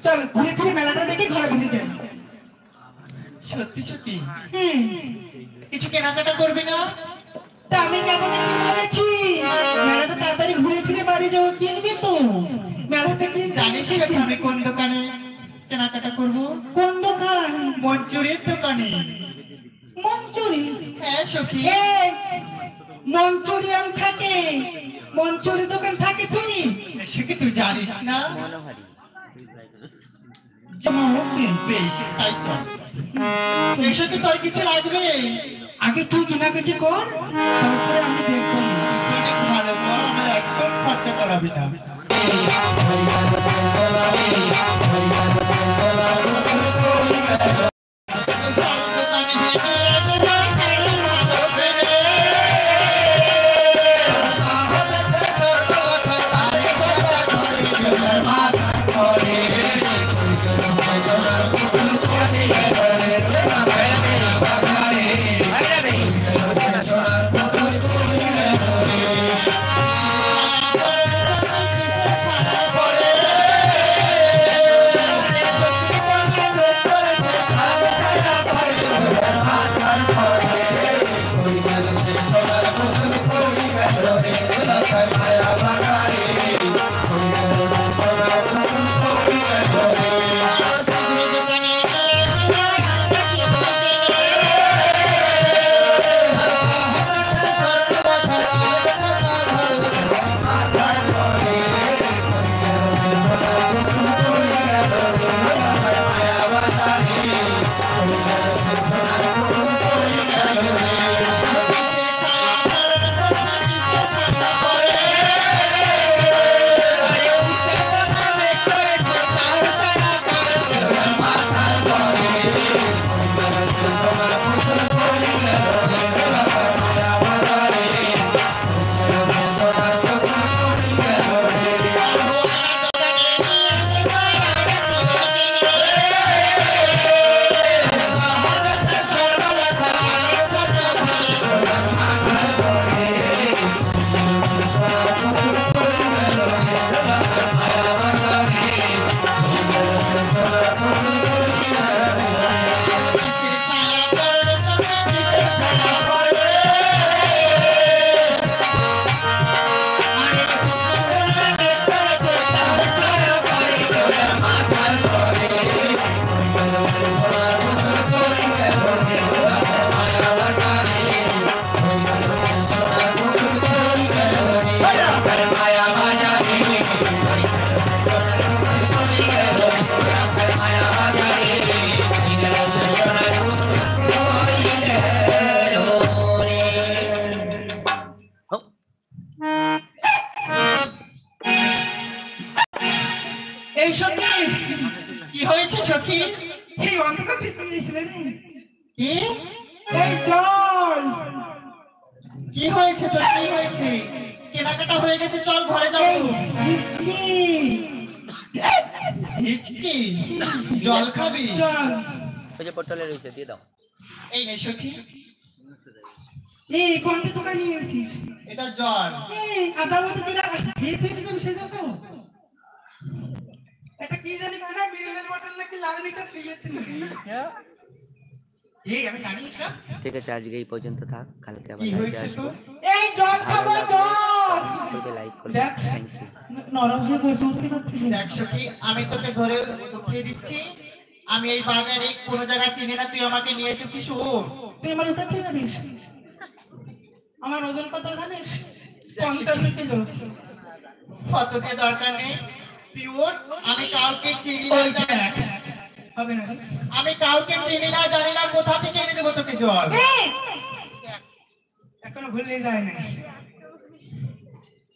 চল ঘুরে ফিরে মেলাটা দেখে ঘরে ফিরে যাই। সত্যি সত্যি কিছু কেনাকাটা করবি না? তা আমি কেমন কি বলেছি, মেলাটা তাড়াতাড়ি ঘুরে ফিরে বাড়ি যাবো, কিনবি তো মেলা থেকে। জানিস আমি কোন দোকানে কেনাকাটা করব? কোন দোকান? মঞ্চুরির দোকানে। মঞ্চুরি? হ্যাঁ সখী। মঞ্চুরিয়ান থাকে, মঞ্চুরি দোকান থাকে শুনি। সখী তুই জানিস না? বেশ তাই চল। এসে কি তোর কিছু লাগবে? আগে তুই কেনাকাটি কর, তারপরে আমি দেখবো। অনেক ভালো কর, আমার একদম খরচা করাবি না। কি হয়েছে সখী? এই অন্ধকার দিয়েছিলেন কি? এই চল। কি হয়েছে তোর? কি হয়েছে? কেনাকাটা হয়ে গেছে, চল ঘরে যাবো। হিচকি জল খাবি? চল। ওই যে পটলে রয়েছে দিয়ে দাও। এই নে সখী। এই কোনটা দোকান নিয়েছিস? এটা জল। এই আদা মতো দিলা খেয়ে ফেলে তুমি সেটা তো। এটা কি জানি কানা মিনারেল ওয়াটার নাকি লাল মিটা শিখেছে নাকি? এই আমি জানি না। ঠিক আছে, আজকে এই পর্যন্ত থাক, কালকে আবার কি লাইভে হয়েছে আসবো। তো? এই জল খাবো জল। করবে, লাইক করবে। দেখ থ্যাংক ইউ। নরম হয়ে বসে উঠতে পারছিস না। দেখ সখী, আমি তোকে ধরে উঠিয়ে দিচ্ছি। আমি এই বাজারে কোনো জায়গা চিনি না, তুই আমাকে নিয়ে এসেছিস। ও তুই আমার উঠাতে জানিস? আমার ওজন কত জানিস? 50 কিলো। কত দিয়ে দরকার নেই, পিওর। আমি কাউকে চিনি না। দেখ হবে না। আমি কাউকে চিনি না, জানি না, কোথা থেকে এনে দেবো তোকে জল? এখনো ভুলে যায় না।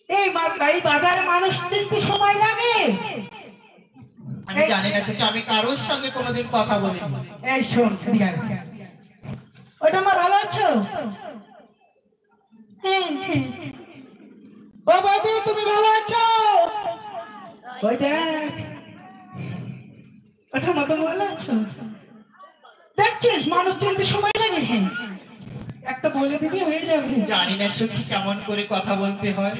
এই বাজারে মানুষ চিনতে সময় লাগে। আমি জানি না সেটা, আমি কারোর সঙ্গে কোনোদিন কথা বলিনি। এই শোন, ঠিক আছে। ওটা আমার ভালো আছো? ও বৌদি, তুমি ভালো আছো? ওই দেখ, ওটা মতো ভালো আছো? দেখছিস মানুষ চিনতে সময় লাগে। একটা বলে দিবি হয়ে যাবে। জানি না সত্যি কেমন করে কথা বলতে হয়।